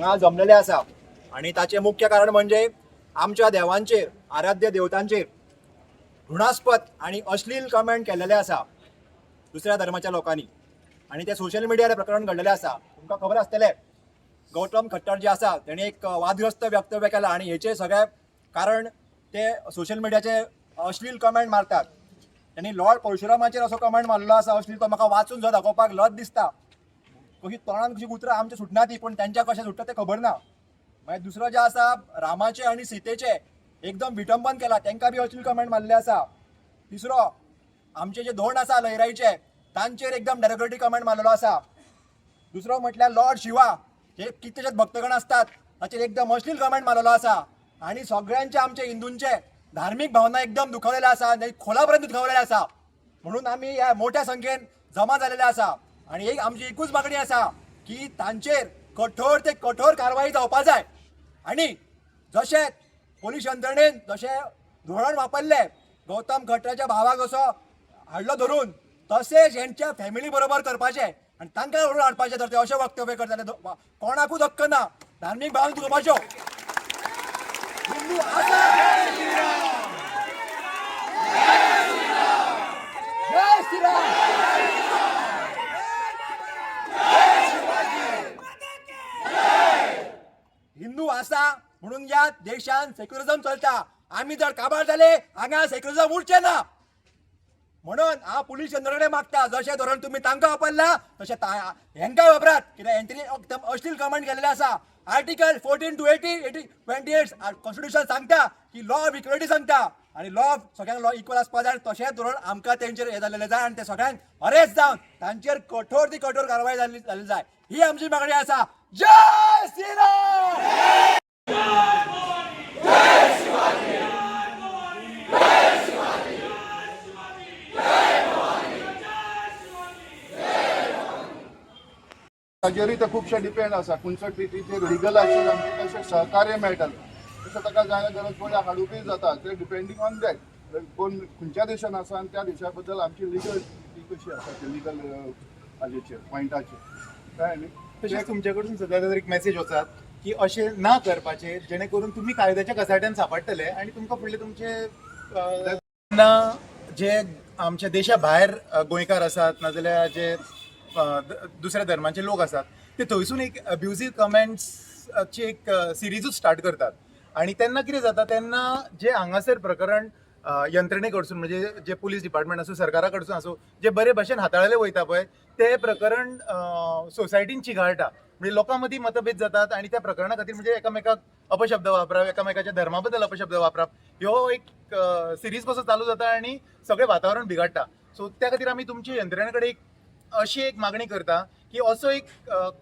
हांगा जमलेले आसा आणि ताचे मुख्य कारण म्हणजे आमच्या देवांचेर आराध्य देवतांचेर घृणास्पद आणि अश्लील कमेंट केलेले आसा दुसऱ्या धर्माच्या लोकांनी आणि ते सोशल मिडियार प्रकरण घडलेले आसा. तुमकां खबर आसतलें गौतम खट्टर जे आसा तेणे एक वादग्रस्त वक्तव्य केला आणि हेचे सगळे कारण ते सोशल मिडियाचे अश्लील कमेंट मारतात. त्यांनी लॉर्ड परशुरामाचेर असो कमेंट मारलो आसा अश्लील तो म्हाका वाचून जो दाखोवपाक लज दिसता. कशी तोंडान कशी उतरां आमची सुटना ती पण त्यांच्या कशें सुट्टा ते खबर ना. मागीर दुसरो जे आसा रामाचे आनी सीतेचे एकदम विटंबन केला तांकां बी अश्लील कमेंट मारले आसा. तिसरो आमचे जे धोंड आसा लयराईचे तांचेर एकदम डेरोगेटरी कमेंट मारलेलो आसा. दुसरो म्हटल्यार लॉर्ड शिवा जे कितलेशेच भक्तगण असतात ताचेर एकदम अश्लील कमेंट मारलेलो आसा आणि सगळ्यांचे आमचे हिंदूंचे धार्मिक भावना एकदम दुखवलेल्या आसा आणि खोलापर्यंत दुखवलेल्या आसा. म्हणून आम्ही ह्या मोठ्या संख्येन जमा झालेले आसा आणि एक आमची एकूच मागणी आसा की तांचेर कठोर ते कठोर कारवाई जावपा जाय आणि जशे पोलीस यंत्रणेन जशे धोरण वापरले गौतम खट्टराच्या भावाक असो हाडलो धरून तसेच यांच्या फॅमिली बरोबर करपाचे आणि तांकां धरून हाडपाचे तर ते अशें वक्तव्य करताले कोणाकूच हक्क ना धार्मिक भावना दुखोवपाच्यो. हिंदू आसा जय श्रीराम हिंदू आसा म्हणून या देशान सेक्युलरिझम चलता. आम्ही जर काबार जाले हांगा सेक्युलरिझम उरचे ना. म्हणून हा पोलीस यंत्रणेक मागता जशें धोरण तुम्ही तांकां वापरला तशें हेंकाय वापरात कित्याक हेंच्यांनी एकदम अश्लील कमेंट केलेले आसा. आर्टिकल 14 to 28 कॉन्स्टिट्यूशन सांगता की लॉ ऑफ इक्वेलिटी सांगता आणि लॉ सगळ्यांक लॉ इक्वल आसपा जाय तशेंच धोरण आमकां तेंचेर हे जाल्लेले जाय आणि ते सगळ्यांक अरेस्ट जावन तांचेर कठोर ती कठोर कारवाई जाल्ली जाय ही आमची मागणी आसा. जय श्रीराम. ताजेरूय ते खुबशे डिपेंड आसा खंयचो टिटीचेर लिगल एक्शन आमकां कशें सहकार्य मेळटलें तशें ताका जाय गरज पडल्यार हाडूकय जाता ते डिपेंडींग ऑन दॅट कोण खंयच्या देशान आसा आनी त्या देशा बद्दल आमची लिगल कशी आसा ते लिगल हाजेचेर पॉयंटाचेर कळ्ळें न्ही. तशेंच तुमचे कडसून सदांच एक मेसेज वचात की अशें ना करपाचें जेणे करून तुमी कायद्याच्या कसाट्यान सांपडटले आनी तुमकां फुडले तुमचे जे आमच्या देशा भायर गोंयकार आसात नाजाल्यार जे दुसऱ्या धर्माचे लोक आसात ते थंयसून एक अब्युजीव कमेंट्सची एक सिरीजूच स्टार्ट करतात आणि तेन्ना कितें जाता तेन्ना जे हांगासर प्रकरण यंत्रणे कडसून म्हणजे जे पुलीस डिपार्टमेंट आसूं सरकारा कडसून आसूं जे बरे भशेन हाताळले वयता पळय ते प्रकरण सोसायटीन चिघाळटा म्हणजे लोकां मदीं मतभेद जातात आणि त्या प्रकरणा खातीर म्हणजे एकामेकाक अपशब्द वापरप एकामेकाच्या धर्मा बद्दल अपशब्द वापरप ह्यो एक सिरीज कसो चालू जाता आणि सगळें वातावरण बिगडटा. सो त्या खातीर आमी तुमचे यंत्रणे कडेन एक अशी एक मागणी करता की असो एक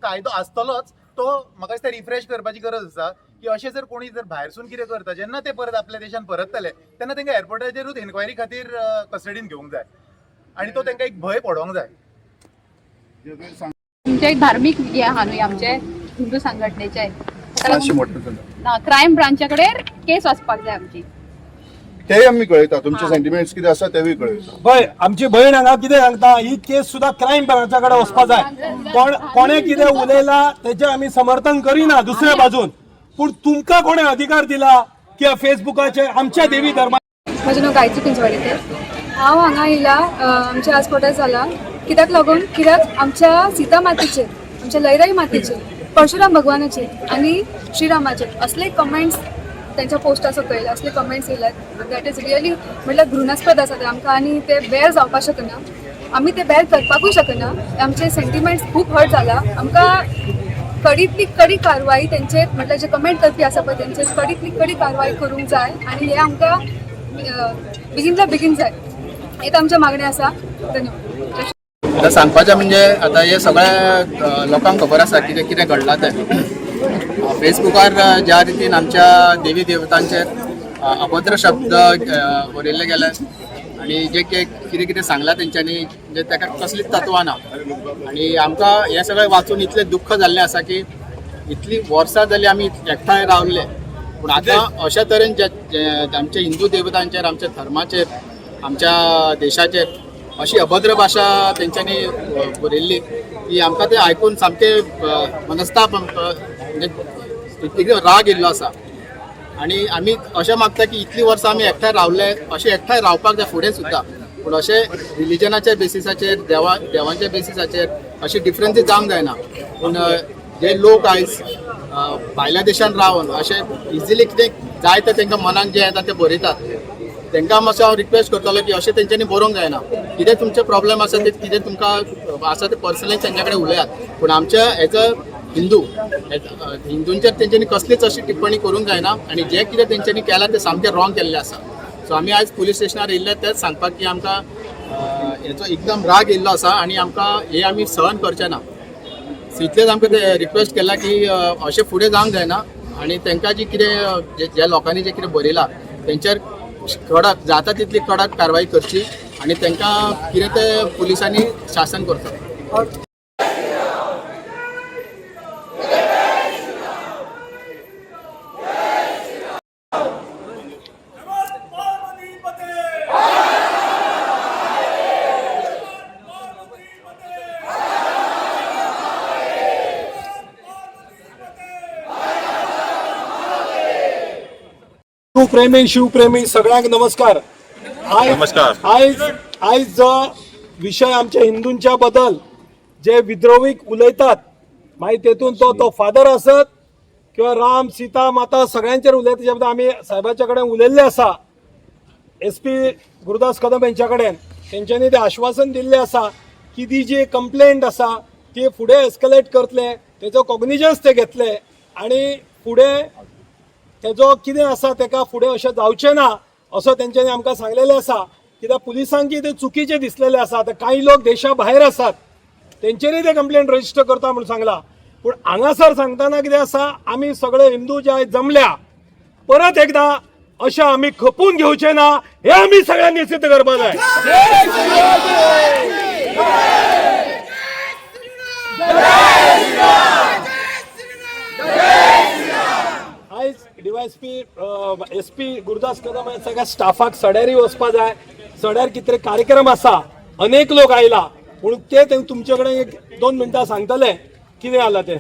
कायदो आसतलोच तो म्हाका दिसता रिफ्रेश करपाची गरज आसा की अशें जर कोणी जर भायरसून कितें करता जेन्ना ते परत आपल्या देशान परततले तेन्ना तांकां एअरपोर्टाचेरूच इन्क्वायरी खातीर कस्टडीन घेवंक जाय आणि तो तांकां एक भंय पडोवंक जाय. तुमचे एक धार्मिक हे आहा न्हय आमचे हिंदू संघटनेचे क्रायम ब्रांचा कडेन केस वचपाक जाय आमची तेय आमी कळयता तुमचे सेंटिमेंट्स कितें आसा तेवूय कळयता. पळय आमची भयण हांगा कितें सांगता ही केस सुद्दां क्रायम ब्रांचा कडेन वचपा जाय. कोणे कितें उलयला तेजें आमी समर्थन करिना दुसऱ्या बाजून पूण तुमकां कोणे अधिकार दिला की फेसबुकाचेर आमच्या देवी धर्मा. म्हजें नांव गायत्री पिंजवाडीकर. हांव हांगा येयला आमच्या आज प्रोटेस्ट जाला कित्याक लागून कित्याक आमच्या सीता मातेचेर आमच्या लयराई मातेचेर परशुराम भगवानाचेर आनी श्रीरामाचेर असले कमेंट्स त्यांच्या पोस्टार सकयल असले कमेंट्स येयल्यात दॅट इज रियली म्हटल्यार घृणास्पद आसा ते आमकां आनी ते बेर जावपाक शकना. आमी ते बेर करपाकूय शकना. आमचे सेंटिमेंट्स खूब हर्ट जाला. आमकां कडींतली कडी कारवाई तेंचेर म्हटल्यार जे कमेंट करपी आसा पळय तेंचेर कडींतली कडी कारवाई करूंक जाय आनी हे आमकां बेगिनल्या बेगीन जाय. हेच आमच्या मागणी आसा. धन्यवाद. आता सांगपाचें म्हणजे आता हे सगळ्या लोकांक खबर आसा कितें कितें घडलां तें. फेसबुकार ज्या रितीन आमच्या देवी देवतांचेर अभद्र शब्द बरयल्ले गेले आणि जे कितें कितें सांगलां तेंच्यांनी म्हणजे ताका कसलीच तत्वां ना आणि आमकां हें सगळें वाचून इतलें दुख्ख जाल्लें आसा की इतलीं वर्सां जालीं आमी एकठांय रावले पूण आतां अशा तरेन जे आमच्या हिंदू देवतांचेर आमच्या धर्माचेर आमच्या देशाचेर अशी अभद्र भाशा तेंच्यांनी बरयल्ली की आमकां तें आयकून सामकें मनस्ताप म्हणजे एकदम राग येयल्लो आसा आणि आमी अशें मागता की इतलीं वर्सां आमी एकठांय रावले अशें एकठांय रावपाक जाय फुडें सुद्दां पूण अशें रिलिजनाच्या बेसिसाचेर देवांच्या बेसिसाचेर अशे डिफरन्सीस जावंक जायना पूण जे लोक आयज भायल्या देशांत रावन अशें इजिली कितें जाय तें तांकां मनाक जें येता तें बरयतात तांकां मातसो हांव रिक्वेस्ट करतलो की अशें तेंच्यांनी बरोवंक जायना कितें तुमचे प्रॉब्लेम आसा ते कितें तुमकां आसा ते पर्सनली तेंच्या कडेन उलयात पूण आमच्या एज अ हिंदूंचेर तेंच्यांनी कसलीच अशी टिप्पणी करूंक जायना आनी जें कितें तेंच्यांनी केलां तें सामकें रॉंग केल्लें आसा सो आमी आयज पुलीस स्टेशनार येयल्ले तेच सांगपाक की आमकां हेचो एकदम राग येयल्लो आसा आनी आमकां हे आमी सहन करचे ना सो इतलेंच आमकां ते रिक्वेस्ट केला की अशें फुडें जावंक जायना आनी तांकां जी कितें ज्या लोकांनी जें कितें बरयलां तेंचेर कडक जाता तितली कडक कारवाई करची आनी तांकां कितें तें पुलिसांनी शासन करचो शिवप्रेमी शिवप्रेमी सगळ्यांक नमस्कार. नमस्कार. आयज जो विषय आमच्या हिंदूंच्या बद्दल जे विद्रोहीक उलयतात मागीर तेतून तो फादर आसत किंवा राम सीता माता सगळ्यांचेर उलयता तेच्या बद्दल आमी साहेबाच्या कडेन उलयल्ले आसा SP गुरुदास कदम यांच्या कडेन तेंच्यांनी ते आश्वासन दिल्लें आसा की ती जी कंप्लेंट आसा ती फुडें एस्केलेट करतले तेजो कॉग्निजन्स ते घेतले आनी फुडें तेजो कितें आसा तेका फुडें अशें जावचें ना असो तेंच्यांनी आमकां सांगलेलें आसा कित्याक पुलिसांक ते चुकीचें दिसलेलें आसा आतां कांय लोक देशा भायर आसात तेंचेरूय ते कंप्लेंट रजिस्टर करता म्हणून सांगला पूण हांगासर सांगतना कितें आसा आमी सगळे हिंदू जे आयज जमल्या परत एकदा अशें आमी खपून घेवचे ना हे आमी सगळ्यांनी सिद्ध करपा जाय. आयज DYSP SP गुरुदास कदम या सगळ्या स्टाफाक सड्यारय वचपा जाय. सड्यार कितें कार्यक्रम आसा अनेक लोक आयला पूण ते तुमचे कडेन 1-2 मिनटां सांगतले कितें जालां तें.